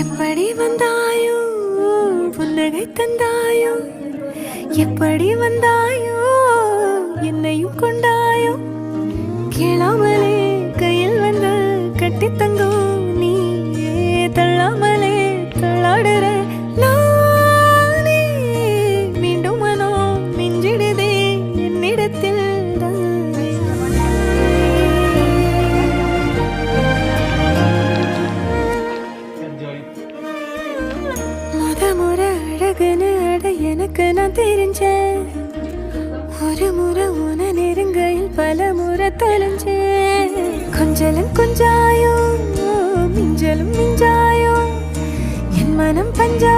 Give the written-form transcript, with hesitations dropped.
எப்படி வந்தாயோ புன்னகை தந்தாயோ எப்படி வந்தாயோ என்னையும் கொண்டாயோ கேளாமலே கையில் வந்து கட்டி தங்கும் நீயே தள்ளாமலே தள்ளாடுற நானே மீண்டும் மனம் மிஞ்சிடுதே என்னிடத்தில் முறை அழகுன்னு அட எனக்கு நான் தெரிஞ்சேன் ஒரு முறை உன நெருங்கையில் பல முறை தொலைஞ்சேன் கொஞ்சலும் கொஞ்சாயோ மிஞ்சலும் மிஞ்சாயோ என் மனம் பஞ்சா